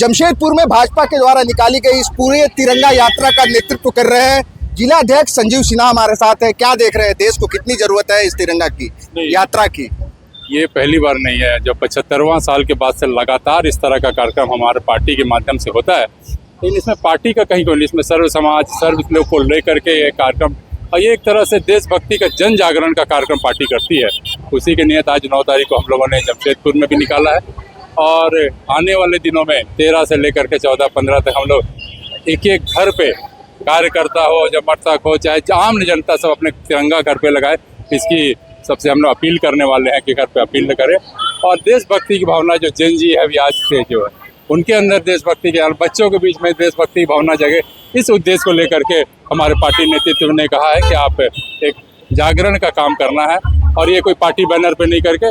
जमशेदपुर में भाजपा के द्वारा निकाली गई इस पूरे तिरंगा यात्रा का नेतृत्व कर रहे हैं जिला अध्यक्ष संजीव सिन्हा हमारे साथ है। क्या देख रहे हैं, देश को कितनी जरूरत है इस तिरंगा की यात्रा की? ये पहली बार नहीं है, जब 75वां साल के बाद से लगातार इस तरह का कार्यक्रम हमारे पार्टी के माध्यम से होता है। लेकिन इसमें पार्टी का कहीं कोई नहीं, इसमें सर्व समाज सर्व लोग को लेकर के ये कार्यक्रम और ये एक तरह से देशभक्ति का जन जागरण का कार्यक्रम पार्टी करती है। उसी के नियत आज 9 तारीख को हम लोगों ने जमशेदपुर में भी निकाला है और आने वाले दिनों में 13 से लेकर के 14-15 तक हम लोग एक एक घर पे कार्यकर्ता हो, समर्थक हो, चाहे आम जनता सब अपने तिरंगा घर पे लगाए। इसकी सबसे हम लोग अपील करने वाले हैं कि घर पे अपील न करें और देशभक्ति की भावना जो जन जी है अभी आज से जो है उनके अंदर देशभक्ति के बच्चों के बीच में देशभक्ति की भावना जगे, इस उद्देश्य को लेकर के हमारे पार्टी नेतृत्व ने कहा है कि आप एक जागरण का काम करना है और ये कोई पार्टी बैनर पे नहीं करके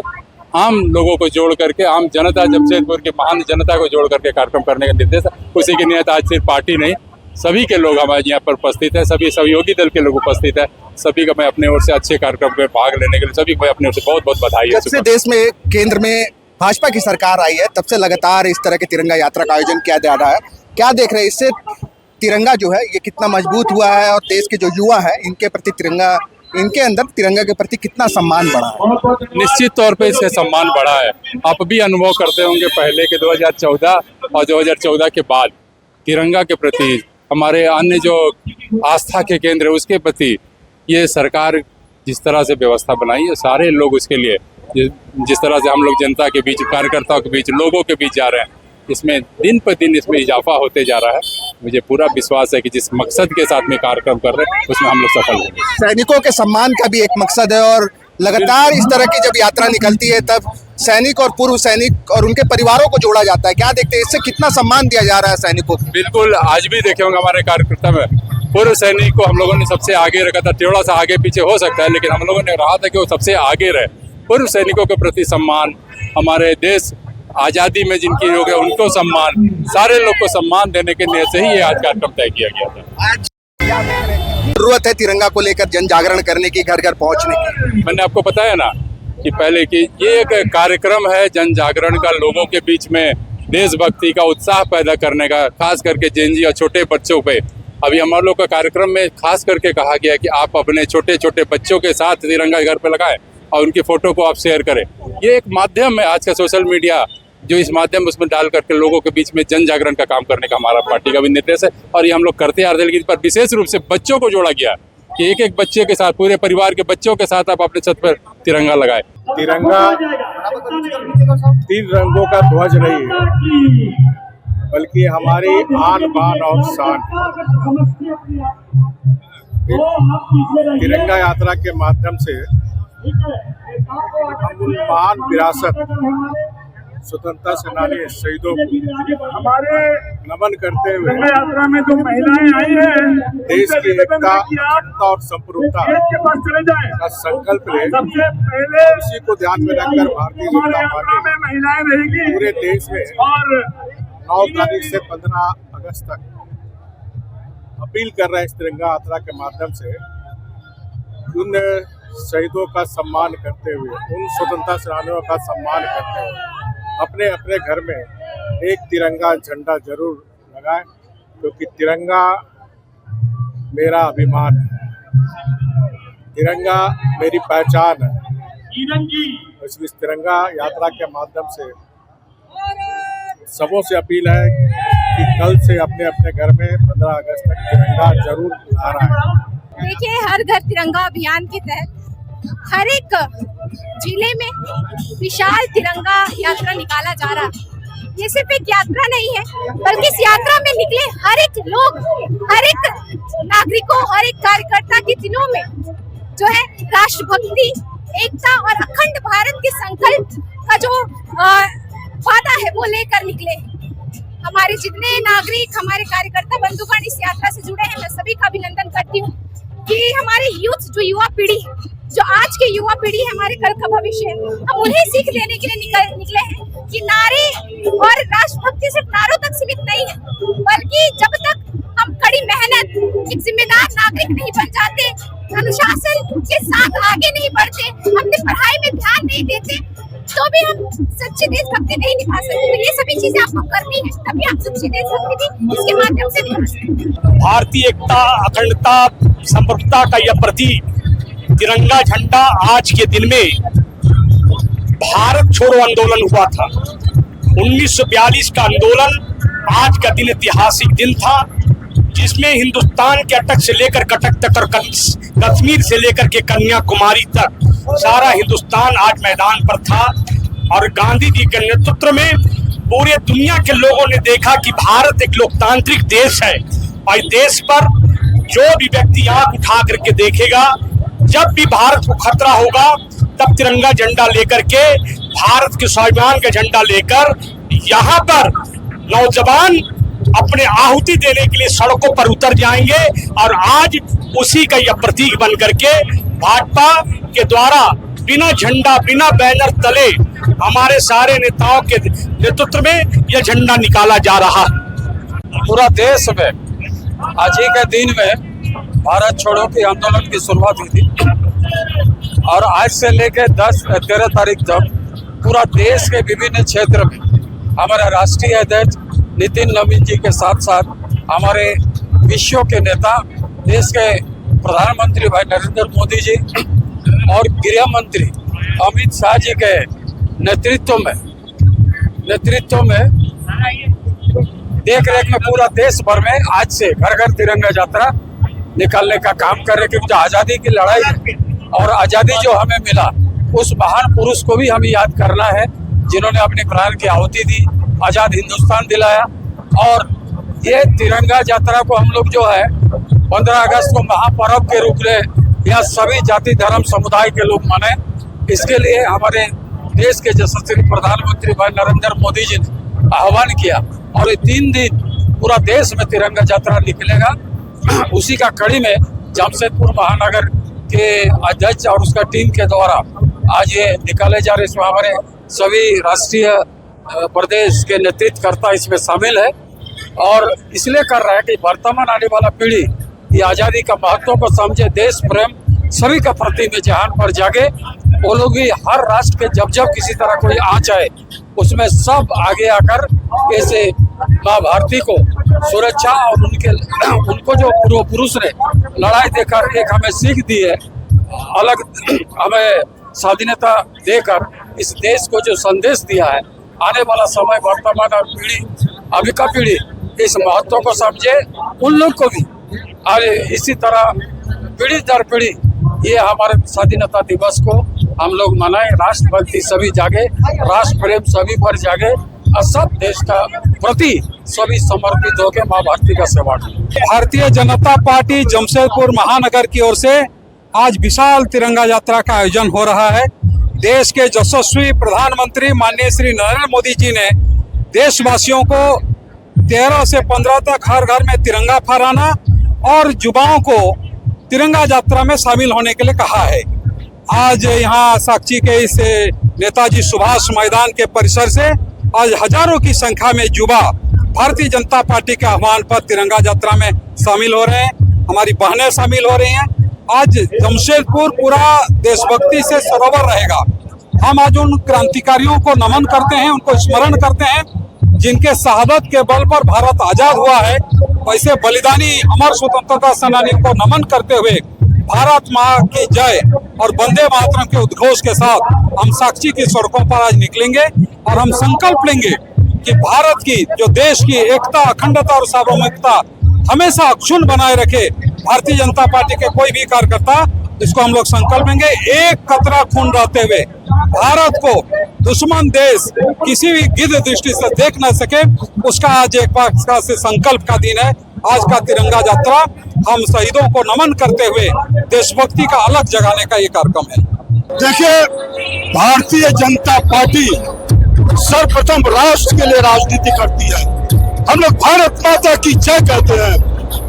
आम लोगों को जोड़ करके आम जनता जमशेदपुर की महान जनता को जोड़ करके कार्यक्रम करने का निर्देश है। उसी की नियत आज सिर्फ पार्टी नहीं, सभी के लोग हमारे यहाँ पर उपस्थित है, सभी सहयोगी दल के लोग उपस्थित है। सभी का मैं अपने ओर से अच्छे कार्यक्रम में भाग लेने के लिए सभी को अपने ओर से बहुत बहुत बधाई है। जब से देश में केंद्र में भाजपा की सरकार आई है तब से लगातार इस तरह के तिरंगा यात्रा का आयोजन किया जा रहा है। क्या देख रहे हैं, इससे तिरंगा जो है ये कितना मजबूत हुआ है और देश के जो युवा है इनके प्रति तिरंगा, इनके अंदर तिरंगा के प्रति कितना सम्मान बढ़ा है? निश्चित तौर पे इससे सम्मान बढ़ा है। आप भी अनुभव करते होंगे पहले के 2014 और 2014 के बाद तिरंगा के प्रति हमारे अन्य जो आस्था के केंद्र है उसके प्रति ये सरकार जिस तरह से व्यवस्था बनाई है, सारे लोग उसके लिए जिस तरह से हम लोग जनता के बीच, कार्यकर्ताओं के बीच, लोगों के बीच जा रहे हैं, इसमें दिन पर दिन इसमें इजाफा होते जा रहा है। मुझे पूरा विश्वास है कि जिस मकसद के साथ में कार्यक्रम कर रहे हैं उसमें हम लोग सफल होंगे। सैनिकों के सम्मान का भी एक मकसद है और लगातार इस तरह की जब यात्रा निकलती है तब सैनिक और पूर्व सैनिक और उनके परिवारों को जोड़ा जाता है। क्या देखते हैं, इससे कितना सम्मान दिया जा रहा है सैनिकों को? बिल्कुल, आज भी देखे होंगे हमारे कार्यकर्ता में पूर्व सैनिक को हम लोगों ने सबसे आगे रखा था। थोड़ा सा आगे पीछे हो सकता है लेकिन हम लोगों ने रहा था कि वो सबसे आगे रहे। पूर्व सैनिकों के प्रति सम्मान, हमारे देश आज़ादी में जिनकी हो गया उनको सम्मान, सारे लोग को सम्मान देने के नियत से ही ये आज कार्यक्रम तय किया गया था। आज जरूरत है तिरंगा को लेकर जन जागरण करने की, घर घर पहुंचने की। मैंने आपको बताया ना कि पहले कि ये एक कार्यक्रम है जन जागरण का, लोगों के बीच में देशभक्ति का उत्साह पैदा करने का, खास करके जेनजी और छोटे बच्चों पे। अभी हमारे लोग का कार्यक्रम में खास करके कहा गया कि आप अपने छोटे छोटे बच्चों के साथ तिरंगा घर पे लगाएं और उनकी फोटो को आप शेयर करें। ये एक माध्यम है आज का सोशल मीडिया, जो इस माध्यम उसमें डाल करके लोगों के बीच में जन जागरण का काम करने का हमारा पार्टी का भी निर्देश है और ये हम लोग करते आ रहे हैं। लेकिन इस पर विशेष रूप से बच्चों को जोड़ा गया कि एक एक बच्चे के साथ, पूरे परिवार के बच्चों के साथ आप अपने छत पर तिरंगा लगाए। तिरंगा 3 रंगों का ध्वज नहीं है बल्कि हमारी आन बान और शान। तिरंगा यात्रा के माध्यम से हम उन महान विरासत स्वतंत्रता सेनानी शहीदों को हमारे नमन करते हुए यात्रा में जो महिलाएं आई हैं देश की एकता, अखंडता और संप्रभुता का संकल्प ले, सबसे पहले इसी को ध्यान में रखकर भारतीय जनता पार्टी महिलाएं रहेगी पूरे देश में और 9 तारीख से 15 अगस्त तक अपील कर रहे हैं इस तिरंगा यात्रा के माध्यम से उन शहीदों का सम्मान करते हुए, उन स्वतंत्रता सेनानियों का सम्मान करते हुए अपने अपने घर में एक तिरंगा झंडा जरूर लगाएं, क्योंकि तिरंगा मेरा अभिमान है, तिरंगा मेरी पहचान है। इसलिए इस तिरंगा यात्रा के माध्यम से सबों से अपील है कि कल से अपने अपने घर में 15 अगस्त तक तिरंगा जरूर लहराएं। देखिए, हर घर तिरंगा अभियान के तहत हर एक जिले में विशाल तिरंगा यात्रा निकाला जा रहा है। ये सिर्फ एक यात्रा नहीं है बल्कि इस यात्रा में निकले हर एक लोग, हर एक नागरिकों, हर एक कार्यकर्ता के दिलों में जो है राष्ट्रभक्ति, एकता और अखंड भारत के संकल्प का जो वादा है वो लेकर निकले। हमारे जितने नागरिक, हमारे कार्यकर्ता बंधुगण इस यात्रा से जुड़े हैं, मैं सभी का अभिनंदन करती हूँ कि हमारे यूथ, जो युवा पीढ़ी, जो आज के युवा पीढ़ी है, हमारे कल का भविष्य है, हम उन्हें सीख देने के लिए निकले हैं कि नारे और राष्ट्रभक्ति सिर्फ नारों तक सीमित नहीं है, बल्कि जब तक हम कड़ी मेहनत, एक जिम्मेदार नागरिक नहीं बन जाते, अनुशासन के साथ आगे नहीं बढ़ते, अपनी पढ़ाई में ध्यान नहीं देते, तो भी हम सच्ची देशभक्ति नहीं निभा सकते। तो ये सभी चीजें आपको करनी है। तभी आप सच्ची देशभक्ति थी, इसके माध्यम से दिखा सकते। भारतीय एकता, अखंडता, संप्रभुता का यह प्रतीक तिरंगा झंडा आज के दिन में भारत छोड़ो आंदोलन हुआ था। 1942 का आंदोलन आज का दिन ऐतिहासिक दिन था, जिसमें हिंदुस्तान के अटक से लेकर कटक तक और कश्मीर से लेकर के कन्याकुमारी तक सारा हिंदुस्तान आज मैदान पर था। और गांधी जी के नेतृत्व में पूरे दुनिया के लोगों ने देखा कि भारत एक लोकतांत्रिक देश है और इस देश पर जो भी व्यक्ति आंख उठा करके देखेगा, जब भी भारत को खतरा होगा तब तिरंगा झंडा लेकर के, भारत के स्वाभिमान का झंडा लेकर यहाँ पर नौजवान अपने आहुति देने के लिए सड़कों पर उतर जाएंगे। और आज उसी का यह प्रतीक बन करके भाजपा के द्वारा बिना झंडा, बिना बैनर तले हमारे सारे नेताओं के नेतृत्व में यह झंडा निकाला जा रहा है। पूरा देश में आज ही के दिन में भारत छोड़ो के आंदोलन की शुरुआत हुई थी और आज से लेकर 13 तारीख तक पूरा देश के विभिन्न क्षेत्र में हमारे राष्ट्रीय अध्यक्ष नितिन नवीन जी के साथ साथ हमारे विश्व के नेता, देश के प्रधानमंत्री भाई नरेंद्र मोदी जी और गृह मंत्री अमित शाह जी के नेतृत्व में देख रेख में पूरा देश भर में आज से घर घर तिरंगा यात्रा निकालने का काम कर रहे, क्योंकि आज़ादी की लड़ाई और आज़ादी जो हमें मिला उस महान पुरुष को भी हमें याद करना है, जिन्होंने अपने प्राण की आहुति दी, आज़ाद हिंदुस्तान दिलाया। और ये तिरंगा यात्रा को हम लोग जो है 15 अगस्त को महापर्व के रूप में यहाँ सभी जाति धर्म समुदाय के लोग माने। इसके लिए हमारे देश के यशस्वी प्रधानमंत्री भाई नरेंद्र मोदी जी ने आह्वान किया और ये 3 दिन पूरा देश में तिरंगा यात्रा निकलेगा। उसी का कड़ी में जमशेदपुर महानगर के अध्यक्ष और उसका टीम के द्वारा आज ये निकाले जा रहे, इसमें हमारे सभी राष्ट्रीय प्रदेश के नेतृत्वकर्ता इसमें शामिल है। और इसलिए कर रहा है कि वर्तमान आने वाला पीढ़ी ये आज़ादी का महत्व को समझे, देश प्रेम सभी का प्रति में जहान पर जागे। वो लोग भी हर राष्ट्र के जब किसी तरह कोई आँच आए उसमें सब आगे आकर ऐसे माँ भारती को सुरक्षा और उनको जो पूर्व पुरुष ने लड़ाई देकर एक हमें सीख दी है, अलग हमें स्वाधीनता देकर इस देश को जो संदेश दिया है, आने वाला समय वर्तमान और पीढ़ी अभी का पीढ़ी इस महत्व को समझे, उन लोग को भी अरे इसी तरह पीढ़ी दर पीढ़ी ये हमारे स्वाधीनता दिवस को हम लोग मनाएं, राष्ट्रभक्ति सभी जागे, राष्ट्र प्रेम सभी पर जागे और सब देश का प्रति सभी समर्पित होकर माँ भारती का सेवा करें। भारतीय जनता पार्टी जमशेदपुर महानगर की ओर से आज विशाल तिरंगा यात्रा का आयोजन हो रहा है। देश के यशस्वी प्रधानमंत्री माननीय श्री नरेंद्र मोदी जी ने देशवासियों को 13 से 15 तक हर घर में तिरंगा फहराना और युवाओं को तिरंगा यात्रा में शामिल होने के लिए कहा है। आज यहाँ साक्षी के इस नेताजी सुभाष मैदान के परिसर से आज हजारों की संख्या में युवा भारतीय जनता पार्टी के आह्वान पर तिरंगा यात्रा में शामिल हो रहे हैं। हमारी बहनें शामिल हो रही हैं। आज जमशेदपुर पूरा देशभक्ति से सरोवर रहेगा। हम आज उन क्रांतिकारियों को नमन करते हैं, उनको स्मरण करते हैं जिनके शहादत के बल पर भारत आजाद हुआ है। वैसे बलिदानी अमर स्वतंत्रता सेनानियों को नमन करते हुए भारत माँ की जय और वंदे मातरम के उद्घोष के साथ हम साक्षी की सड़कों पर आज निकलेंगे और हम संकल्प लेंगे कि भारत की जो देश की एकता, अखंडता और सार्वभौमिकता हमेशा अक्षुण्ण बनाए रखे भारतीय जनता पार्टी के कोई भी कार्यकर्ता, इसको हम लोग संकल्प लेंगे। एक कतरा खून रहते हुए भारत को दुश्मन देश किसी भी गिद्ध दृष्टि से देख न सके, उसका आज एक बार से संकल्प का दिन है। आज का तिरंगा यात्रा हम शहीदों को नमन करते हुए देशभक्ति का अलग जगाने का ये कार्यक्रम है। देखिए, भारतीय जनता पार्टी सर्वप्रथम राष्ट्र के लिए राजनीति करती है। हम लोग भारत माता की जय कहते हैं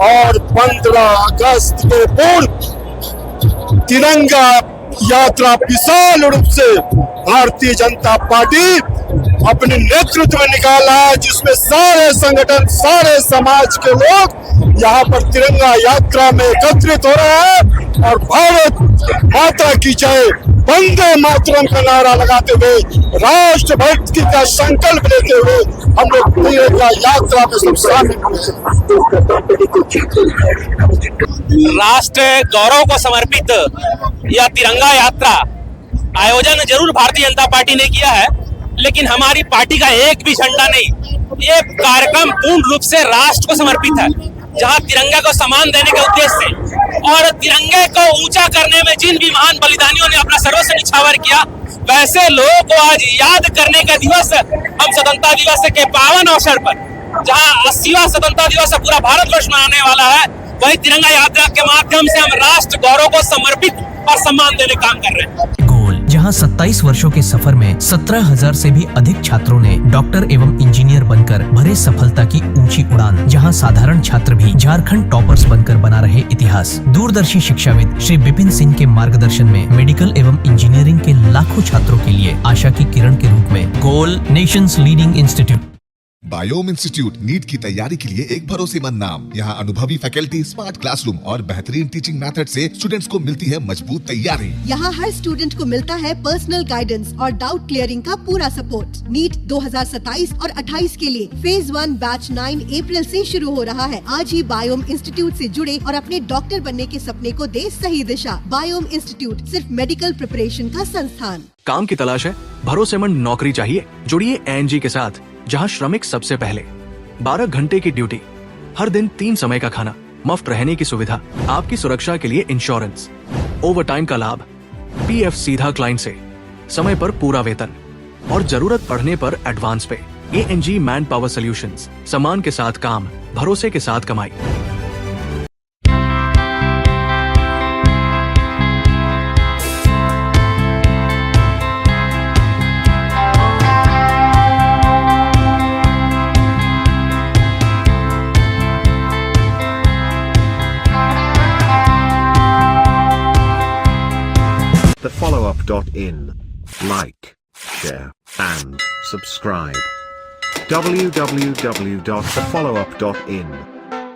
और 15 अगस्त के पूर्व तिरंगा यात्रा विशाल रूप से भारतीय जनता पार्टी अपने नेतृत्व में निकाला है, जिसमें सारे संगठन, सारे समाज के लोग यहाँ पर तिरंगा यात्रा में एकत्रित हो रहे हैं और भारत माता की जय, वंदे मातरम का नारा लगाते हुए, राष्ट्रभक्ति का संकल्प लेते हुए हम लोग तिरंगा यात्रा में सब शामिल हुए। राष्ट्र गौरव को समर्पित यह तिरंगा यात्रा आयोजन जरूर भारतीय जनता पार्टी ने किया है, लेकिन हमारी पार्टी का एक भी झंडा नहीं। ये कार्यक्रम पूर्ण रूप से राष्ट्र को समर्पित है, जहां तिरंगा को सम्मान देने के उद्देश्य से और तिरंगे को ऊंचा करने में जिन भी महान बलिदानियों ने अपना सर्वस्व निछावर किया, वैसे लोगों को आज याद करने का दिवस हम स्वतंत्रता दिवस के पावन अवसर पर, जहां 80वां स्वतंत्रता दिवस पूरा भारतवर्ष मनाने वाला है, वही तिरंगा यात्रा के माध्यम से हम राष्ट्र गौरव को समर्पित और सम्मान देने काम कर रहे हैं। गोल, जहां 27 वर्षों के सफर में 17,000 से भी अधिक छात्रों ने डॉक्टर एवं इंजीनियर बनकर भरे सफलता की ऊंची उड़ान, जहां साधारण छात्र भी झारखंड टॉपर्स बनकर बना रहे इतिहास। दूरदर्शी शिक्षाविद श्री विपिन सिंह के मार्गदर्शन में मेडिकल एवं इंजीनियरिंग के लाखों छात्रों के लिए आशा की किरण के रूप में गोल, नेशंस लीडिंग इंस्टीट्यूट। बायोम इंस्टीट्यूट नीट की तैयारी के लिए एक भरोसेमंद नाम। यहाँ अनुभवी फैकल्टी, स्मार्ट क्लासरूम और बेहतरीन टीचिंग मेथड से स्टूडेंट्स को मिलती है मजबूत तैयारी। यहाँ हर स्टूडेंट को मिलता है पर्सनल गाइडेंस और डाउट क्लियरिंग का पूरा सपोर्ट। नीट 2027 और 28 के लिए फेज 1 बैच 9 अप्रैल से शुरू हो रहा है। आज ही बायोम इंस्टीट्यूट से जुड़े और अपने डॉक्टर बनने के सपने को दे सही दिशा। बायोम इंस्टीट्यूट सिर्फ मेडिकल प्रिपरेशन का संस्थान। काम की तलाश है, भरोसेमंद नौकरी चाहिए? जुड़िए ANG के साथ, जहां श्रमिक सबसे पहले। 12 घंटे की ड्यूटी, हर दिन 3 समय का खाना, मुफ्त रहने की सुविधा, आपकी सुरक्षा के लिए इंश्योरेंस, ओवर टाइम का लाभ, PF सीधा क्लाइंट से, समय पर पूरा वेतन और जरूरत पड़ने पर एडवांस पे। ANG मैन पावर सॉल्यूशंस, सम्मान के साथ काम, भरोसे के साथ कमाई। TheFollowUp.in. Like, share, and subscribe. www.thefollowup.in